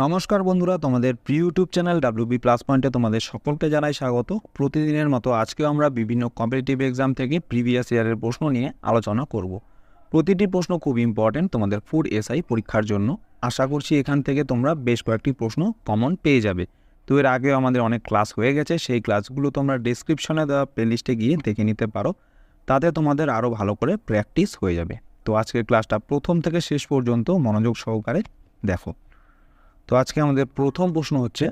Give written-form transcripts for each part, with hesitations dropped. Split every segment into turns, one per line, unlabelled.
নমস্কার বন্ধুরা, তোমাদের প্রিয় ইউটিউব চ্যানেল WB প্লাস পয়েন্টে তোমাদের সকলকে জানাই স্বাগত। প্রতিদিনের মতো আজকেও আমরা বিভিন্ন কম্পিটিটিভ এক্সাম থেকে প্রিভিয়াস ইয়ারের প্রশ্ন নিয়ে আলোচনা করব। প্রতিটি প্রশ্ন খুব ইম্পর্টেন্ট তোমাদের ফুড এসআই পরীক্ষার জন্য। আশা করছি এখান থেকে তোমরা বেশ কয়েকটি প্রশ্ন কমন পেয়ে যাবে। তো এর আগেও আমাদের অনেক ক্লাস হয়ে গেছে, সেই ক্লাসগুলো তোমরা ডেসক্রিপশনে দেওয়া প্লেলিস্টে গিয়ে দেখে নিতে পারো, তাতে তোমাদের আরও ভালো করে প্র্যাকটিস হয়ে যাবে। তো আজকের ক্লাসটা প্রথম থেকে শেষ পর্যন্ত মনোযোগ সহকারে দেখো। তো আজকে আমাদের প্রথম প্রশ্ন হচ্ছে,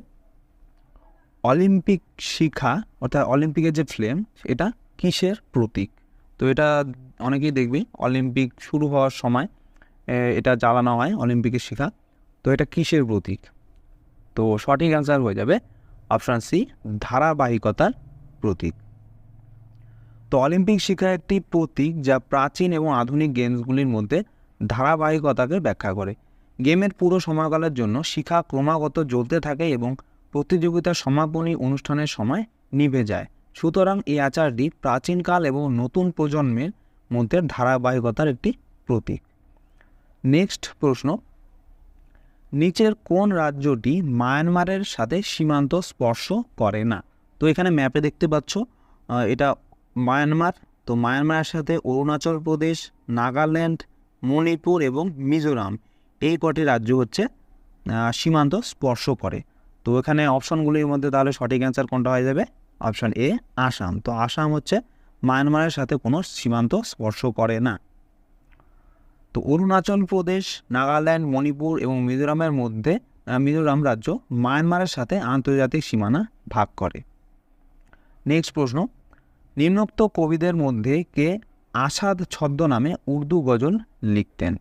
অলিম্পিক শিখা অর্থাৎ অলিম্পিকের যে ফ্লেম, এটা কিসের প্রতীক? তো এটা অনেকেই দেখবি অলিম্পিক শুরু হওয়ার সময় এটা জ্বালানো হয়, অলিম্পিকের শিখা। তো এটা কিসের প্রতীক? তো সঠিক অ্যান্সার হয়ে যাবে অপশান সি, ধারাবাহিকতার প্রতীক। তো অলিম্পিক শিখা একটি প্রতীক যা প্রাচীন এবং আধুনিক গেমসগুলির মধ্যে ধারাবাহিকতাকে ব্যাখ্যা করে। গেমের পুরো সময়কালের জন্য শিখা ক্রমাগত জ্বলতে থাকে এবং প্রতিযোগিতার সমাপনী অনুষ্ঠানের সময় নিভে যায়। সুতরাং এই আচারটি প্রাচীনকাল এবং নতুন প্রজন্মের মধ্যে ধারাবাহিকতার একটি প্রতীক। নেক্সট প্রশ্ন, নিচের কোন রাজ্যটি মায়ানমারের সাথে সীমান্ত স্পর্শ করে না? তো এখানে ম্যাপে দেখতে পাচ্ছ এটা মায়ানমার। তো মায়ানমারের সাথে অরুণাচল প্রদেশ, নাগাল্যান্ড, মণিপুর এবং মিজোরাম, এই কটি রাজ্য হচ্ছে সীমান্ত স্পর্শ করে। তো এখানে অপশনগুলির মধ্যে তাহলে সঠিক অ্যান্সার কোনটা হয়ে যাবে? Option A, Assam. তো আসাম হচ্ছে মায়ানমারের সাথে কোনো সীমান্ত স্পর্শ করে না। তো অরুণাচল প্রদেশ, নাগাল্যান্ড, মণিপুর এবং মিজোরামের মধ্যে মিজোরাম রাজ্য মায়ানমারের সাথে আন্তর্জাতিক সীমানা ভাগ করে। নেক্সট প্রশ্ন, নিম্নোক্ত কবিদের মধ্যে কে আসাদ ছদ্মনামে উর্দু গজল লিখতেন?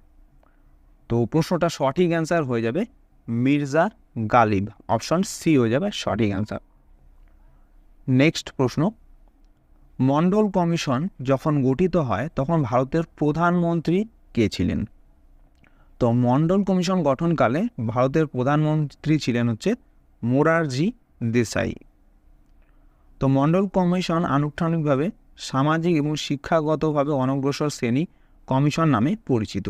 তো প্রশ্নটা সঠিক অ্যান্সার হয়ে যাবে মির্জা গালিব। অপশন সি হয়ে যাবে সঠিক অ্যান্সার। নেক্সট প্রশ্ন, মন্ডল কমিশন যখন গঠিত হয় তখন ভারতের প্রধানমন্ত্রী কে ছিলেন? তো মন্ডল কমিশন গঠনকালে ভারতের প্রধানমন্ত্রী ছিলেন হচ্ছে মোরারজি দেসাই। তো মন্ডল কমিশন আনুষ্ঠানিকভাবে সামাজিক এবং শিক্ষাগতভাবে অনগ্রসর শ্রেণী কমিশন নামে পরিচিত।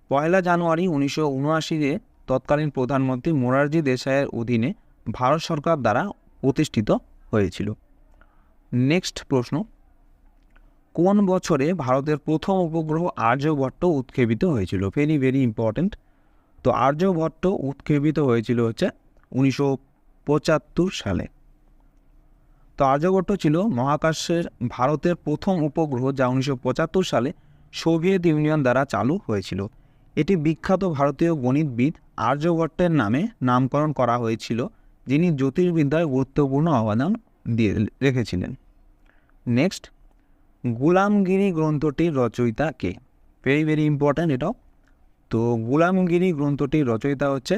1 জানুয়ারি 1979-এ তৎকালীন প্রধানমন্ত্রী মোরারজি দেসাইয়ের অধীনে ভারত সরকার দ্বারা প্রতিষ্ঠিত হয়েছিল। নেক্সট প্রশ্ন, কোন বছরে ভারতের প্রথম উপগ্রহ আর্যভট্ট উৎক্ষেপিত হয়েছিল? Very very important. তো আর্যভট্ট উৎক্ষেপিত হয়েছিল হচ্ছে 1975 সালে। তো আর্যভট্ট ছিল মহাকাশের ভারতের প্রথম উপগ্রহ, যা 1975 সালে সোভিয়েত ইউনিয়ন দ্বারা চালু হয়েছিল। এটি বিখ্যাত ভারতীয় গণিতবিদ আর্যভট্টের নামে নামকরণ করা হয়েছিল, যিনি জ্যোতির্বিদ্যায় গুরুত্বপূর্ণ অবদান রেখেছিলেন। নেক্সট, গুলামগিরি গ্রন্থটির রচয়িতা কে? ভেরি ভেরি ইম্পর্ট্যান্ট এটাও। তো গুলামগিরি গ্রন্থটির রচয়িতা হচ্ছে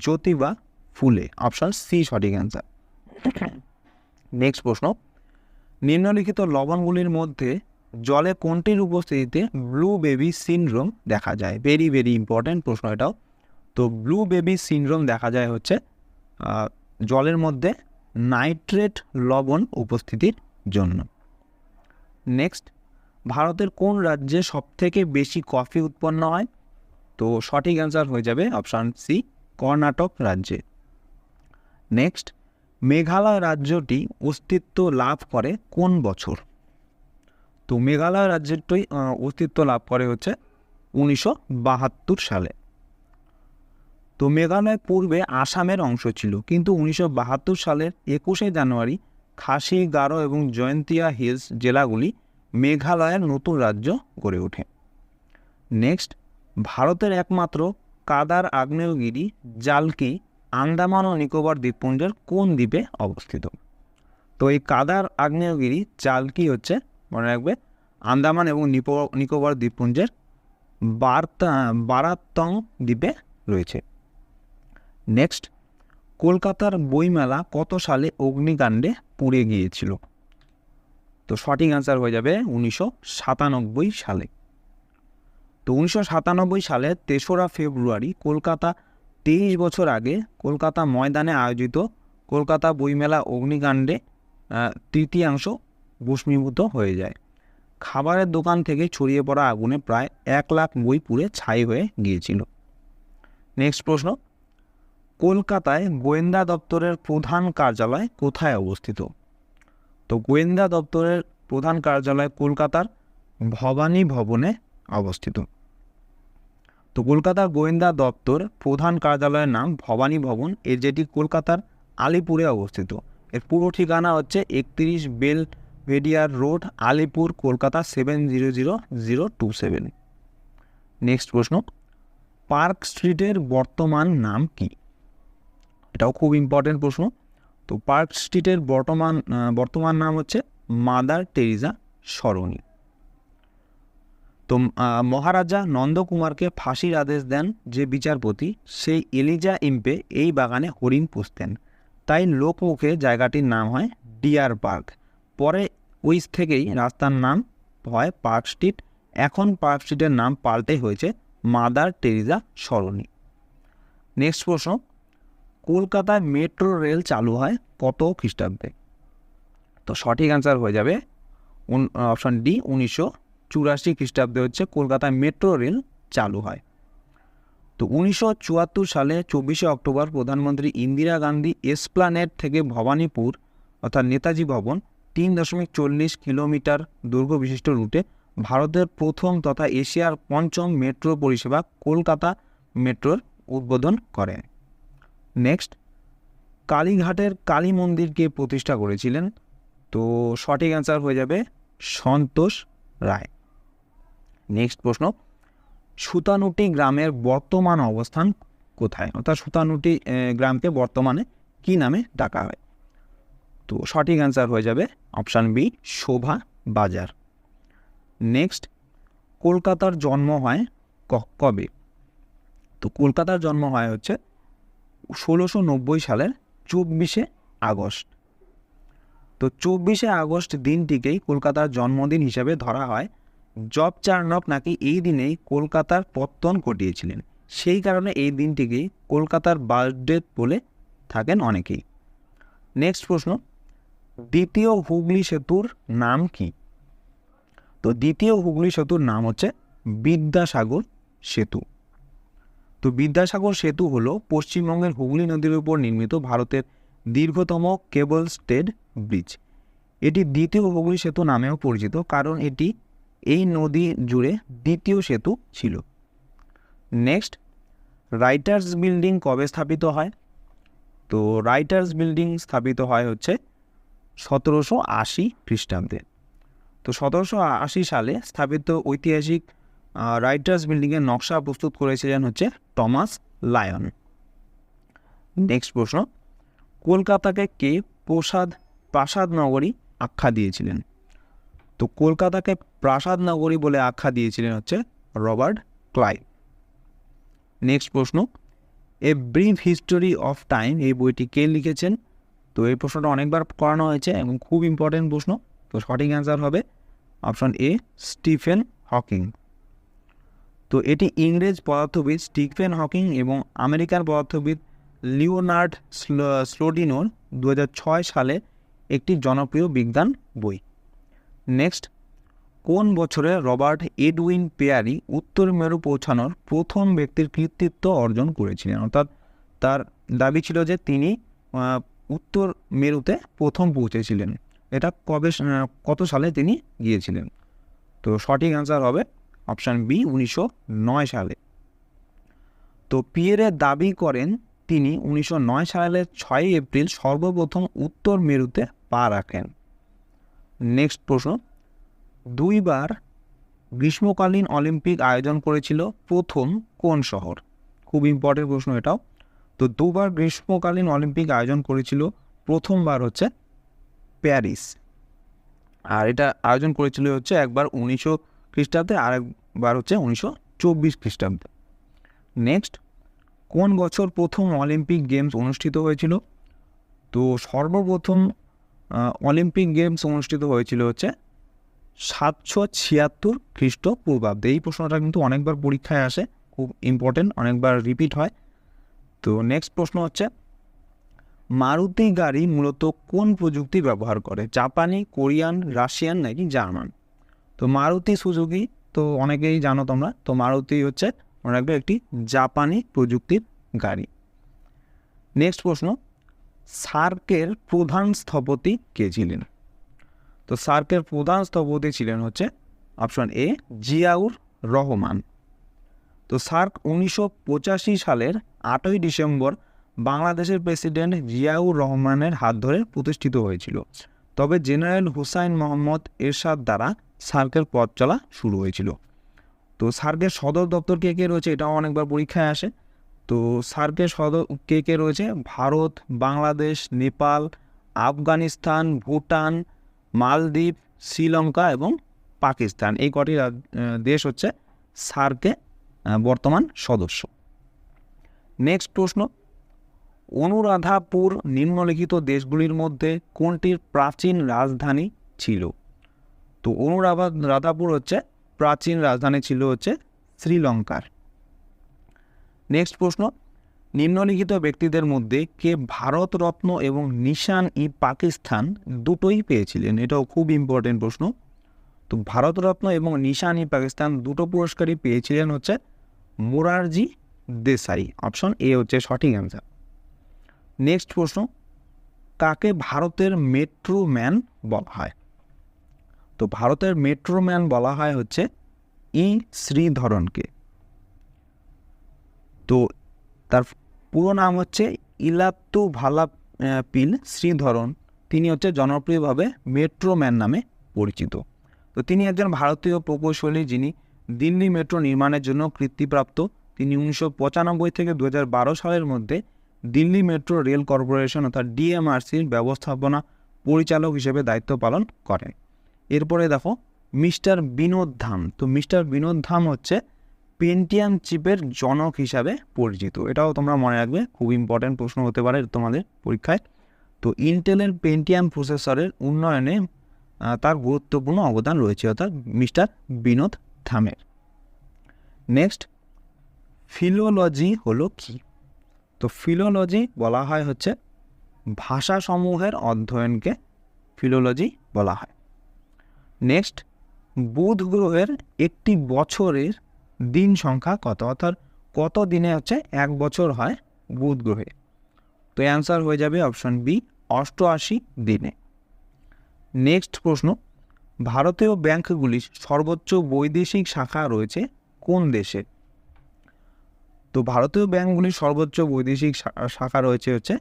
জ্যোতিবা ফুলে। অপশন সি সঠিক অ্যান্সার। নেক্সট প্রশ্ন, নিম্নলিখিত লবণগুলির মধ্যে জলে কোনটির উপস্থিতিতে ব্লু বেবি সিনড্রোম দেখা যায়? ভেরি ভেরি ইম্পর্ট্যান্ট প্রশ্ন এটাও। তো ব্লু বেবি সিনড্রোম দেখা যায় হচ্ছে জলের মধ্যে নাইট্রেট লবণ উপস্থিতির জন্য। নেক্সট, ভারতের কোন রাজ্যে সবথেকে বেশি কফি উৎপন্ন হয়? তো সঠিক অ্যান্সার হয়ে যাবে অপশান সি, কর্ণাটক রাজ্যে। নেক্সট, মেঘালয় রাজ্যটি অস্তিত্ব লাভ করে কোন বছর? তো মেঘালয় রাজ্যটি অস্তিত্ব লাভ করে হচ্ছে 1972 সালে। তো মেঘালয় পূর্বে আসামের অংশ ছিল, কিন্তু 1972 সালের 21শে জানুয়ারি খাসি, গারো এবং জয়ন্তিয়া হিলস জেলাগুলি মেঘালয়ের নতুন রাজ্য গড়ে ওঠে। নেক্সট, ভারতের একমাত্র কাদার আগ্নেয়গিরি জালকি আন্দামান ও নিকোবর দ্বীপপুঞ্জের কোন দ্বীপে অবস্থিত? তো এই কাদার আগ্নেয়গিরি জালকি হচ্ছে, মনে রাখবে, আন্দামান এবং নিকোবর দ্বীপপুঞ্জের বারাতং দ্বীপে রয়েছে। নেক্সট, কলকাতার বইমেলা কত সালে অগ্নিকাণ্ডে পুড়ে গিয়েছিল? তো সঠিক অ্যান্সার হয়ে যাবে 1997 সালে। তো 1997 সালে 3রা ফেব্রুয়ারি কলকাতা 23 বছর আগে কলকাতা ময়দানে আয়োজিত কলকাতা বইমেলা অগ্নিকাণ্ডে তৃতীয়াংশ ভস্মীভূত হয়ে যায়। খাবারের দোকান থেকে ছড়িয়ে পড়া আগুনে প্রায় 1 লাখ বই পুড়ে ছাই হয়ে গিয়েছিল। নেক্সট প্রশ্ন, কলকাতায় গোয়েন্দা দপ্তরের প্রধান কার্যালয় কোথায় অবস্থিত? তো গোয়েন্দা দপ্তরের প্রধান কার্যালয় কলকাতার ভবানী ভবনে অবস্থিত। তো কলকাতার গোয়েন্দা দপ্তর প্রধান কার্যালয়ের নাম ভবানী ভবন, এর যেটি কলকাতার আলিপুরে অবস্থিত। এর পুরো ঠিকানা হচ্ছে 31 Belvedere road, Alipur, Kolkata 700027। Next প্রশ্ন, পার্ক স্ট্রিটের বর্তমান নাম কি? এটাও খুব ইম্পর্টেন্ট প্রশ্ন। তো পার্ক স্ট্রিটের বর্তমান নাম হচ্ছে মাদার টেরিজা সরণি। তো মহারাজা নন্দকুমারকে ফাঁসির আদেশ দেন যে বিচারপতি, সেই এলিজা ইম্পে এই বাগানে হরিণ পুষতেন, তাই লোকমুখে জায়গাটির নাম হয় ডিয়ার পার্ক। পরে ওই থেকেই রাস্তার নাম হয় পার্ক স্ট্রিট। এখন পার্ক স্ট্রিটের নাম পাল্টে হয়েছে মাদার টেরিজা সরণি। নেক্সট প্রশ্ন, কলকাতায় মেট্রো রেল চালু হয় কত খ্রিস্টাব্দে? তো সঠিক অ্যান্সার হয়ে যাবে অপশন ডি, 1984 খ্রিস্টাব্দে হচ্ছে কলকাতায় মেট্রো রেল চালু হয়। তো 1974 সালে 24শে অক্টোবর প্রধানমন্ত্রী ইন্দিরা গান্ধী এসপ্লানেড থেকে ভবানীপুর অর্থাৎ নেতাজি ভবন 3.40 কিলোমিটার দৈর্ঘ্য বিশিষ্ট রুটে ভারতের প্রথম তথা এশিয়ার পঞ্চম মেট্রো পরিষেবা কলকাতা মেট্রোর উদ্বোধন করেন। নেক্সট, কালীঘাটের কালী মন্দিরকে প্রতিষ্ঠা করেছিলেন? তো সঠিক অ্যান্সার হয়ে যাবে সন্তোষ রায়। নেক্সট প্রশ্ন, সুতানুটি গ্রামের বর্তমান অবস্থান কোথায়? অর্থাৎ সুতানুটি গ্রামকে বর্তমানে কি নামে ডাকা হয়? তো সঠিক অ্যান্সার হয়ে যাবে অপশান বি, শোভা বাজার। নেক্সট, কলকাতার জন্ম হয় কবে? তো কলকাতার জন্ম হয় হচ্ছে 1690 সালের 24শে আগস্ট। তো 24শে আগস্ট দিনটিকেই কলকাতার জন্মদিন হিসেবে ধরা হয়। জব চার্নক নাকি এই দিনেই কলকাতার পত্তন ঘটিয়েছিলেন, সেই কারণে এই দিনটিকেই কলকাতার বার্থডে বলে থাকেন অনেকেই। নেক্সট প্রশ্ন, দ্বিতীয় হুগলি সেতুর নাম কি? তো দ্বিতীয় হুগলি সেতুর নাম হচ্ছে বিদ্যাসাগর সেতু। তো বিদ্যাসাগর সেতু হলো পশ্চিমবঙ্গের হুগলি নদীর উপর নির্মিত ভারতের দীর্ঘতম কেবল স্টেড ব্রিজ। এটি দ্বিতীয় হুগলি সেতু নামেও পরিচিত, কারণ এটি এই নদী জুড়ে দ্বিতীয় সেতু ছিল। নেক্সট, রাইটার্স বিল্ডিং কবে স্থাপিত হয়? তো রাইটার্স বিল্ডিং স্থাপিত হয় হচ্ছে 1780 খ্রিস্টাব্দে। তো 1780 সালে স্থাপিত ঐতিহাসিক রাইটার্স বিল্ডিংয়ের নকশা প্রস্তুত করেছিলেন হচ্ছে টমাস লায়ন। নেক্সট প্রশ্ন, কলকাতাকে কে প্রাসাদ নগরী আখ্যা দিয়েছিলেন? তো কলকাতাকে প্রাসাদ নগরী বলে আখ্যা দিয়েছিলেন হচ্ছে রবার্ট ক্লাইভ। নেক্সট প্রশ্ন, a brief history of time এই বইটি কে লিখেছেন? তো এই প্রশ্নটা অনেকবার করানো হয়েছে এবং খুব ইম্পর্টেন্ট প্রশ্ন। তো সঠিক অ্যান্সার হবে অপশন এ, স্টিফেন হকিং। তো এটি ইংরেজ পদার্থবিদ স্টিফেন হকিং এবং আমেরিকান পদার্থবিদ লিওনার্ড স্লোডিনোর 2006 সালে একটি জনপ্রিয় বিজ্ঞান বই। নেক্সট, কোন বছরে রবার্ট এডউইন পেয়ারি উত্তর মেরু পৌঁছানোর প্রথম ব্যক্তির কৃতিত্ব অর্জন করেছিলেন? অর্থাৎ তার দাবি ছিল যে তিনি উত্তর মেরুতে প্রথম পৌঁছেছিলেন। এটা কত সালে তিনি গিয়েছিলেন? তো সঠিক অ্যান্সার হবে অপশান বি, 1909 সালে। তো পিয়েরে দাবি করেন তিনি 1909 সালের 6 এপ্রিল সর্বপ্রথম উত্তর মেরুতে পা রাখেন। নেক্সট প্রশ্ন, দুইবার গ্রীষ্মকালীন অলিম্পিক আয়োজন করেছিল প্রথম কোন শহর? খুব ইম্পর্টেন্ট প্রশ্ন এটাও। তো দুবার গ্রীষ্মকালীন অলিম্পিক আয়োজন করেছিল, প্রথমবার হচ্ছে প্যারিস, আর এটা আয়োজন করেছিল হচ্ছে একবার 1900 খ্রিস্টাব্দে আর একবার হচ্ছে 1924 খ্রিস্টাব্দে। নেক্সট, কোন বছর প্রথম অলিম্পিক গেমস অনুষ্ঠিত হয়েছিল? তো সর্বপ্রথম অলিম্পিক গেমস অনুষ্ঠিত হয়েছিল হচ্ছে 776 খ্রিস্টপূর্বাব্দে। এই প্রশ্নটা কিন্তু অনেকবার পরীক্ষায় আসে, খুব ইম্পর্টেন্ট, অনেকবার রিপিট হয়। তো নেক্সট প্রশ্ন হচ্ছে, মারুতি গাড়ি মূলত কোন প্রযুক্তি ব্যবহার করে? জাপানি, কোরিয়ান, রাশিয়ান নাকি জার্মান? তো মারুতি সুজুকি তো অনেকেই জানো তোমরা। তো মারুতি হচ্ছে মনে রাখবে একটি জাপানি প্রযুক্তির গাড়ি। নেক্সট প্রশ্ন, সার্কের প্রধান স্থপতি কে ছিলেন? তো সার্কের প্রধান স্থপতি ছিলেন হচ্ছে অপশন এ জিয়াউর রহমান। তো সার্ক 1985 সালের 8ই ডিসেম্বর বাংলাদেশের প্রেসিডেন্ট জিয়াউর রহমানের হাত ধরে প্রতিষ্ঠিত হয়েছিল। তবে জেনারেল হুসাইন মোহাম্মদ এরশাদ দ্বারা সার্কের পথ চলা শুরু হয়েছিল। তো সার্কের সদর দপ্তর কে কে রয়েছে, এটাও অনেকবার পরীক্ষায় আসে। তো সার্কের সদর কে কে রয়েছে, ভারত, বাংলাদেশ, নেপাল, আফগানিস্তান, ভুটান, মালদ্বীপ, শ্রীলঙ্কা এবং পাকিস্তান, এই কটি দেশ হচ্ছে সার্কে বর্তমান সদস্য। নেক্সট প্রশ্ন, অনুরাধাপুর নিম্নলিখিত দেশগুলির মধ্যে কোনটির প্রাচীন রাজধানী ছিল? তো অনুরাধাপুর হচ্ছে প্রাচীন রাজধানী ছিল হচ্ছে শ্রীলঙ্কার। নেক্সট প্রশ্ন, নিম্নলিখিত ব্যক্তিদের মধ্যে কে ভারতরত্ন এবং নিশান-ই পাকিস্তান দুটোই পেয়েছিলেন? এটাও খুব ইম্পর্টেন্ট প্রশ্ন। তো ভারতরত্ন এবং নিশান-ই পাকিস্তান দুটো পুরস্কারই পেয়েছিলেন হচ্ছে মোরারজি দেসাই। অপশন এ হচ্ছে সঠিক অ্যান্সার। নেক্সট প্রশ্ন, কাকে ভারতের মেট্রো ম্যান বলা হয়? তো ভারতের মেট্রো ম্যান বলা হয় হচ্ছে ই শ্রীধরনকে। তো তার পুরো নাম হচ্ছে ইলাত্তুভালাপিল শ্রীধরন। তিনি হচ্ছে জনপ্রিয়ভাবে মেট্রো ম্যান নামে পরিচিত। তো তিনি একজন ভারতীয় প্রকৌশলী যিনি দিল্লি মেট্রো নির্মাণের জন্য কৃতিপ্রাপ্ত। তিনি 1995 থেকে 2012 সালের মধ্যে দিল্লি মেট্রো রেল কর্পোরেশন অর্থাৎ ডিএমআরসির ব্যবস্থাপনা পরিচালক হিসেবে দায়িত্ব পালন করেন। এরপরে দেখো মিস্টার বিনোদ ধাম। তো মিস্টার বিনোদ ধাম হচ্ছে পেন্টিয়াম চিপের জনক হিসাবে পরিচিত। এটাও তোমরা মনে রাখবে, খুব ইম্পর্ট্যান্ট প্রশ্ন হতে পারে তোমাদের পরীক্ষায়। তো ইন্টেলের পেন্টিয়াম প্রসেসরের উন্নয়নে তার গুরুত্বপূর্ণ অবদান রয়েছে অর্থাৎ মিস্টার বিনোদ ধামের। নেক্সট, ফিলোলজি হলো কি? তো ফিলোলজি বলা হয় হচ্ছে ভাষাসমূহের অধ্যয়নকে ফিলোলজি বলা হয়। নেক্সট, বুধ গ্রহের একটি বছরের দিন সংখ্যা কত? অর্থাৎ কত দিনে হচ্ছে এক বছর হয় বুধ গ্রহে? তো অ্যান্সার হয়ে যাবে অপশন বি 88 দিনে। নেক্সট প্রশ্ন, ভারতীয় ব্যাংকগুলির সর্বোচ্চ বৈদেশিক শাখা রয়েছে কোন দেশে? তো ভারতীয় ব্যাংকগুলির সর্বোচ্চ বৈদেশিক শাখা রয়েছে হচ্ছে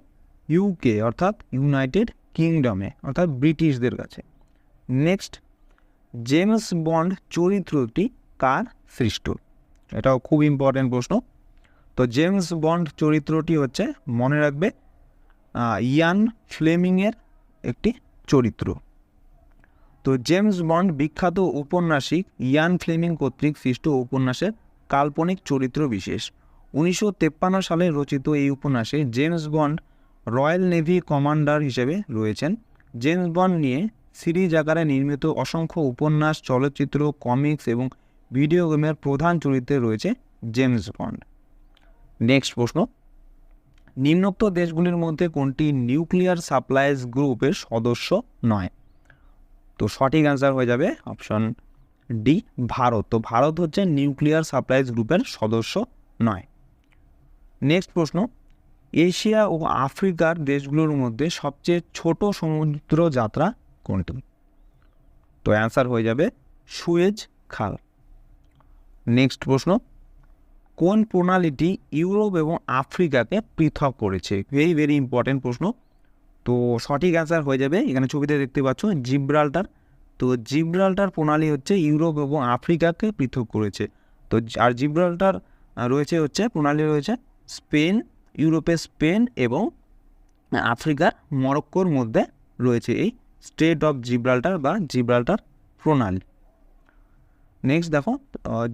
ইউকে অর্থাৎ ইউনাইটেড কিংডমে অর্থাৎ ব্রিটিশদের কাছে। নেক্সট, জেমস বন্ড চরিত্রটি কার সৃষ্ট? এটাও খুব ইম্পর্টেন্ট প্রশ্ন। তো জেমস বন্ড চরিত্রটি হচ্ছে মনে রাখবে ইয়ান ফ্লেমিংয়ের একটি চরিত্র। তো জেমস বন্ড বিখ্যাত ঔপন্যাসিক ইয়ান ফ্লেমিং কর্তৃক সৃষ্ট উপন্যাসের কাল্পনিক চরিত্র বিশেষ। 1953 সালে রচিত এই উপন্যাসে James bond royal navy commander হিসেবে রয়েছেন। জেমস বন্ড নিয়ে সিরিজ আকারে নির্মিত অসংখ্য উপন্যাস, চলচ্চিত্র, কমিক্স এবং ভিডিও গেমের প্রধান চরিত্রে রয়েছে জেমস বন্ড। নেক্সট প্রশ্ন, নিম্নোক্ত দেশগুলির মধ্যে কোনটি নিউক্লিয়ার সাপ্লাইজ গ্রুপের সদস্য নয়? তো সঠিক অ্যান্সার হয়ে যাবে অপশন ডি ভারত। তো ভারত হচ্ছে নিউক্লিয়ার সাপ্লাইজ গ্রুপের সদস্য নয়। নেক্সট প্রশ্ন, এশিয়া ও আফ্রিকার দেশগুলোর মধ্যে সবচেয়ে ছোট সমুদ্র যাত্রা কোনটি? তো অ্যান্সার হয়ে যাবে সুয়েজ খাল। নেক্সট প্রশ্ন, কোন প্রণালীটি ইউরোপ এবং আফ্রিকাকে পৃথক করেছে? ভেরি ভেরি ইম্পর্টেন্ট প্রশ্ন। তো সঠিক অ্যান্সার হয়ে যাবে, এখানে ছবিতে দেখতে পাচ্ছ জিব্রাল্টার। তো জিব্রাল্টার প্রণালী হচ্ছে ইউরোপ এবং আফ্রিকাকে পৃথক করেছে। তো আর জিব্রাল্টার রয়েছে হচ্ছে প্রণালী রয়েছে স্পেন, ইউরোপের স্পেন এবং আফ্রিকার মরক্কোর মধ্যে রয়েছে এই স্ট্রেট অফ জিব্রাল্টার বা জিব্রাল্টার প্রণালী। নেক্সট দেখো,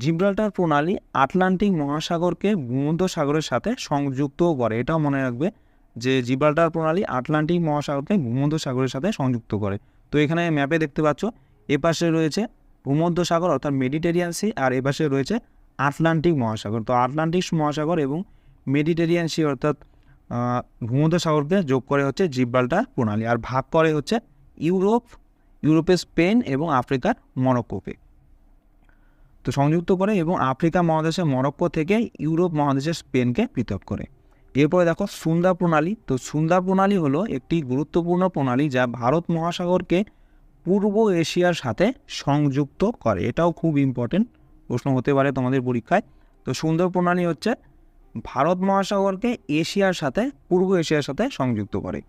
জিব্রাল্টার প্রণালী আটলান্টিক মহাসাগরকে ভূমধ্যসাগরের সাথে সংযুক্ত করে। এটাও মনে রাখবে যে জিব্রাল্টার প্রণালী আটলান্টিক মহাসাগরকে ভূমধ্যসাগরের সাথে সংযুক্ত করে। তো এখানে ম্যাপে দেখতে পাচ্ছ এপাশে রয়েছে ভূমধ্যসাগর অর্থাৎ মেডিটেরিয়ান সি, আর এপাশে রয়েছে আটলান্টিক মহাসাগর। তো আটলান্টিক মহাসাগর এবং মেডিটেরিয়ান সি অর্থাৎ ভূমধ্যসাগরকে যোগ করে হচ্ছে জিব্রাল্টার প্রণালী, আর ভাগ করে হচ্ছে ইউরোপের স্পেন এবং আফ্রিকার মরক্কোকে। তো সংযুক্ত করে এবং আফ্রিকা মহাদেশের মরক্কো থেকে ইউরোপ মহাদেশের স্পেনকে পৃথক করে। এরপরে দেখো সুন্দর প্রণালী। তো সুন্দর প্রণালী হলো একটি গুরুত্বপূর্ণ প্রণালী যা ভারত মহাসাগরকে পূর্ব এশিয়ার সাথে সংযুক্ত করে। এটাও খুব ইম্পর্টেন্ট, প্রশ্ন হতে পারে তোমাদের পরীক্ষায়। তো সুন্দর প্রণালী হচ্ছে ভারত মহাসাগরকে এশিয়ার সাথে পূর্ব এশিয়ার সাথে সংযুক্ত করে।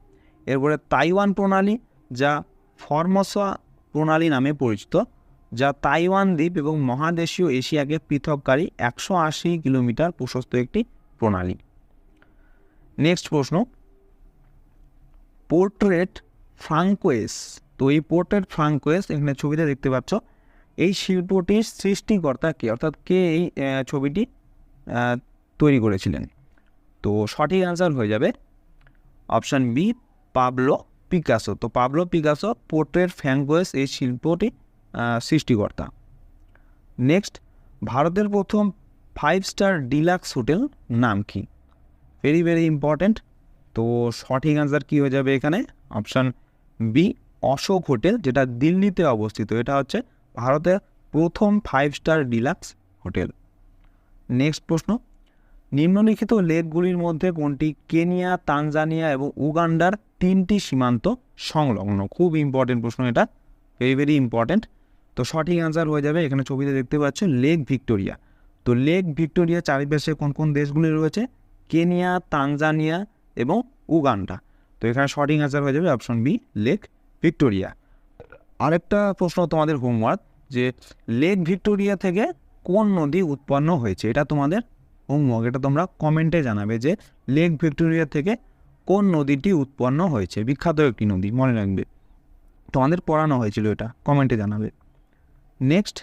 এরপরে তাইওয়ান প্রণালী, যা ফরমোসা প্রণালী নামে পরিচিত, যা তাইওয়ান দ্বীপ এবং মহাদেশীয় এশিয়াকে পৃথককারী 180 কিলোমিটার প্রশস্ত একটি প্রণালী। নেক্সট প্রশ্ন, পোর্ট্রেট ফ্রাঙ্কোয়েস। তো এই পোর্ট্রেট ফ্রাঙ্কোয়েস এখানে ছবিতে দেখতে পাচ্ছ, এই শিল্পটির সৃষ্টিকর্তা কে, অর্থাৎ কে এই ছবিটি তৈরি করেছিলেন? তো সঠিক অ্যান্সার হয়ে যাবে অপশান বি, পাবলো পিকাসো। তো পাবলো পিকাসো পোর্ট্রেট ফ্রাঙ্কোয়েস এই শিল্পটি সৃষ্টিকর্তা। নেক্সট, ভারতের প্রথম 5 স্টার ডিলাক্স হোটেল নাম কি? Very very important. তো সঠিক অ্যান্সার কী হয়ে যাবে এখানে? অপশান বি, অশোক হোটেল, যেটা দিল্লিতে অবস্থিত। এটা হচ্ছে ভারতের প্রথম 5 স্টার ডিলাক্স হোটেল। নেক্সট প্রশ্ন, নিম্নলিখিত লেকগুলির মধ্যে কোনটি কেনিয়া, তানজানিয়া এবং উগান্ডার 3টি সীমান্ত সংলগ্ন? খুব ইম্পর্টেন্ট প্রশ্ন, এটা ভেরি ভেরি ইম্পর্টেন্ট। তো সঠিক অ্যান্সার হয়ে যাবে এখানে ছবিতে দেখতে পাচ্ছ লেক ভিক্টোরিয়া। তো লেক ভিক্টোরিয়া চারিপাশে কোন কোন দেশগুলি রয়েছে? কেনিয়া, তানজানিয়া এবং উগান্ডা। তো এখানে সঠিক অ্যান্সার হয়ে যাবে অপশন বি, লেক ভিক্টোরিয়া। আরেকটা প্রশ্ন তোমাদের হোমওয়ার্ক, যে লেক ভিক্টোরিয়া থেকে কোন নদী উৎপন্ন হয়েছে? এটা তোমাদের হোমওয়ার্ক, এটা তোমরা কমেন্টে জানাবে যে লেক ভিক্টোরিয়া থেকে কোন নদীটি উৎপন্ন হয়েছে। বিখ্যাত একটি নদী, মনে রাখবে, তোমাদের পড়ানো হয়েছিল, এটা কমেন্টে জানাবে। নেক্সট,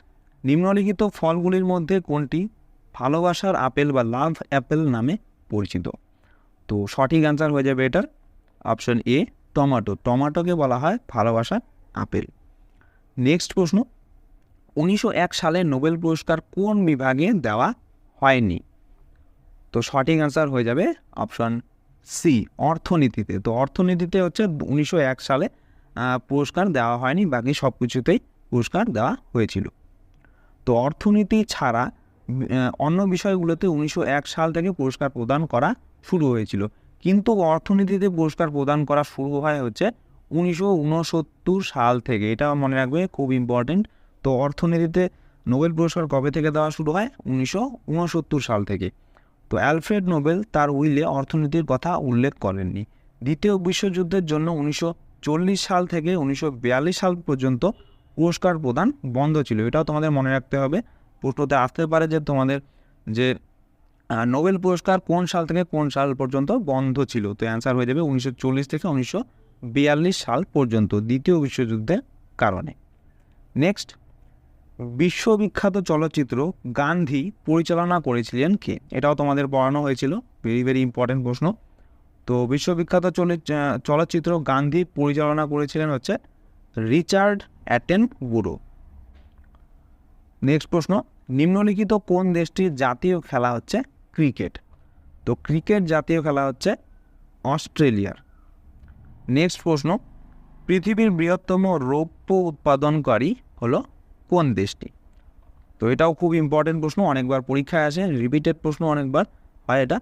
নিম্নলিখিত ফলগুলির মধ্যে কোনটি ভালোবাসার আপেল বা লাভ অ্যাপেল নামে পরিচিত? তো সঠিক অ্যান্সার হয়ে যাবে এটার অপশন এ, টমেটো। টমেটোকে বলা হয় ভালোবাসার আপেল। নেক্সট প্রশ্ন, 1901 সালে নোবেল পুরস্কার কোন বিভাগে দেওয়া হয়নি? তো সঠিক অ্যান্সার হয়ে যাবে অপশন সি, অর্থনীতিতে। তো অর্থনীতিতে হচ্ছে 1901 সালে পুরস্কার দেওয়া হয়নি, বাকি সব কিছুতেই পুরস্কার দেওয়া হয়েছিল। তো অর্থনীতি ছাড়া অন্য বিষয়গুলোতে 1901 সাল থেকে পুরস্কার প্রদান করা শুরু হয়েছিল, কিন্তু অর্থনীতিতে পুরস্কার প্রদান করা শুরু হয় হচ্ছে 1969 সাল থেকে। এটা মনে রাখবে, খুব ইম্পর্টেন্ট। তো অর্থনীতিতে নোবেল পুরস্কার কবে থেকে দেওয়া শুরু হয়? 1969 সাল থেকে। তো অ্যালফ্রেড নোবেল তার উইলে অর্থনীতির কথা উল্লেখ করেননি। দ্বিতীয় বিশ্বযুদ্ধের জন্য 1940 সাল থেকে 1942 সাল পর্যন্ত পুরস্কার প্রদান বন্ধ ছিল। এটাও তোমাদের মনে রাখতে হবে, প্রশ্নতে আসতে পারে যে তোমাদের যে নোবেল পুরস্কার কোন সাল থেকে কোন সাল পর্যন্ত বন্ধ ছিল। তো অ্যান্সার হয়ে যাবে 1940 থেকে 1942 সাল পর্যন্ত, দ্বিতীয় বিশ্বযুদ্ধের কারণে। নেক্সট, বিশ্ববিখ্যাত চলচ্চিত্র গান্ধী পরিচালনা করেছিলেন কে? এটাও তোমাদের পড়ানো হয়েছিল, ভেরি ভেরি ইম্পর্টেন্ট প্রশ্ন। তো বিশ্ববিখ্যাত চলচ্চিত্র গান্ধী পরিচালনা করেছিলেন হচ্ছে রিচার্ড অ্যাটেনবুরো। নেক্সট প্রশ্ন, নিম্নলিখিত কোন দেশটির জাতীয় খেলা হচ্ছে ক্রিকেট? তো ক্রিকেট জাতীয় খেলা হচ্ছে অস্ট্রেলিয়ার। নেক্সট প্রশ্ন, পৃথিবীর বৃহত্তম রৌপ্য উৎপাদনকারী হলো কোন দেশটি? তো এটাও খুব ইম্পর্টেন্ট প্রশ্ন, অনেকবার পরীক্ষায় আসে, রিপিটেড প্রশ্ন অনেকবার হয় এটা।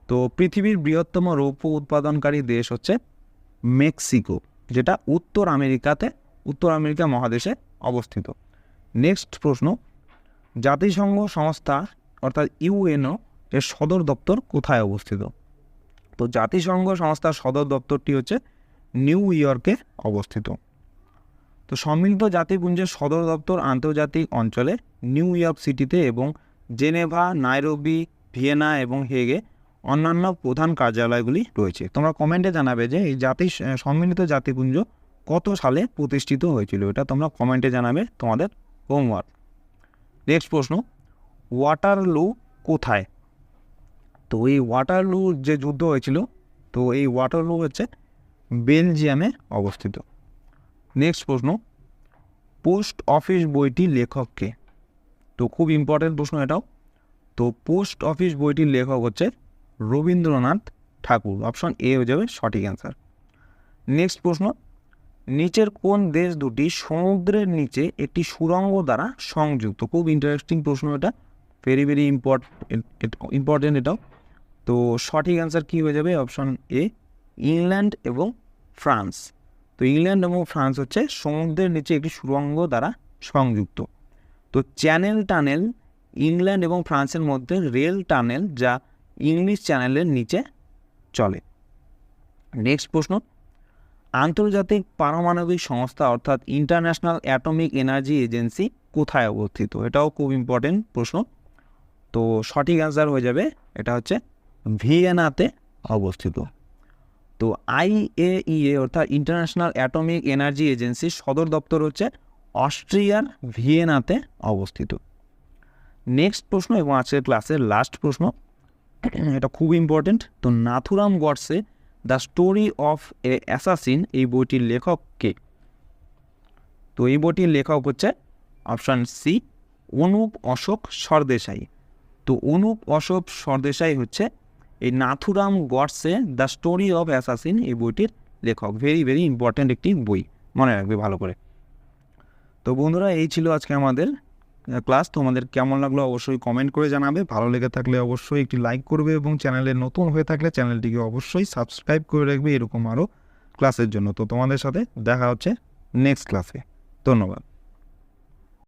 তো পৃথিবীর বৃহত্তম রৌপ্য উৎপাদনকারী দেশ হচ্ছে মেক্সিকো, যেটা উত্তর আমেরিকা মহাদেশে অবস্থিত। নেক্সট প্রশ্ন, জাতিসংঘ সংস্থা অর্থাৎ ইউএনও এর সদর দপ্তর কোথায় অবস্থিত? তো জাতিসংঘ সংস্থার সদর দপ্তরটি হচ্ছে নিউ ইয়র্কে অবস্থিত। তো সম্মিলিত জাতিপুঞ্জের সদর দপ্তর আন্তর্জাতিক অঞ্চলে নিউ ইয়র্ক সিটিতে এবং জেনেভা, নাইরোবি, ভিয়েনা এবং হেগে অন্যান্য প্রধান কার্যালয়গুলি রয়েছে। তোমরা কমেন্টে জানাবে যে এই সম্মিলিত জাতিপুঞ্জ কত সালে প্রতিষ্ঠিত হয়েছিল, এটা তোমরা কমেন্টে জানাবে, তোমাদের হোমওয়ার্ক। নেক্সট প্রশ্ন, ওয়াটারলু কোথায়? তো এই ওয়াটারলু যে যুদ্ধ হয়েছিল, তো এই ওয়াটারলু হচ্ছে বেলজিয়ামে অবস্থিত। নেক্সট প্রশ্ন, পোস্ট অফিস বইটির লেখক কে? তো খুব ইম্পর্টেন্ট প্রশ্ন এটাও। তো পোস্ট অফিস বইটির লেখক হচ্ছে রবীন্দ্রনাথ ঠাকুর। অপশন এ হয়ে যাবে সঠিক অ্যান্সার। নেক্সট প্রশ্ন, নিচের কোন দেশ দুটি সমুদ্রের নিচে একটি সুড়ঙ্গ দ্বারা সংযুক্ত? খুব ইন্টারেস্টিং প্রশ্ন এটা, ভেরি ভেরি ইম্পর্টেন্ট এটাও। তো সঠিক অ্যান্সার কী হয়ে যাবে? অপশন এ, ইংল্যান্ড এবং ফ্রান্স। তো ইংল্যান্ড এবং ফ্রান্স হচ্ছে সমুদ্রের নিচে একটি সুড়ঙ্গ দ্বারা সংযুক্ত। তো চ্যানেল টানেল ইংল্যান্ড এবং ফ্রান্সের মধ্যে রেল টানেল, যা ইংলিশ চ্যানেলের নিচে চলে। নেক্সট প্রশ্ন, আন্তর্জাতিক পারমাণবিক সংস্থা অর্থাৎ ইন্টারন্যাশনাল অ্যাটমিক এনার্জি এজেন্সি কোথায় অবস্থিত? এটাও খুব ইম্পর্টেন্ট প্রশ্ন। তো সঠিক অ্যান্সার হয়ে যাবে, এটা হচ্ছে ভিয়েনাতে অবস্থিত। তো IAEA অর্থাৎ ইন্টারন্যাশনাল অ্যাটমিক এনার্জি এজেন্সির সদর দপ্তর হচ্ছে অস্ট্রিয়ার ভিয়েনাতে অবস্থিত। নেক্সট প্রশ্ন এবং আজকের ক্লাসের লাস্ট প্রশ্ন, এটা খুব ইম্পর্টেন্ট। তো Nathuram Godse the story of A assassin এই বইটির লেখক কে? তো এই বইটির লেখক হচ্ছে অপশান সি, অনুপ অশোক সরদেশাই। তো অনুপ অশোক সরদেশাই হচ্ছে এই Nathuram Godse the story of assassin এই বইটির লেখক। ভেরি ভেরি ইম্পর্ট্যান্ট একটি বই, মনে রাখবে ভালো করে। তো বন্ধুরা, এই ছিল আজকে আমাদের ক্লাস। তোমাদের কেমন লাগলো অবশ্যই কমেন্ট করে জানাবে। ভালো লেগে থাকলে অবশ্যই একটি লাইক করবে এবং চ্যানেলে নতুন হয়ে থাকলে চ্যানেলটিকে অবশ্যই সাবস্ক্রাইব করে রাখবে এরকম আরও ক্লাসের জন্য। তো তোমাদের সাথে দেখা হচ্ছে নেক্সট ক্লাসে। ধন্যবাদ।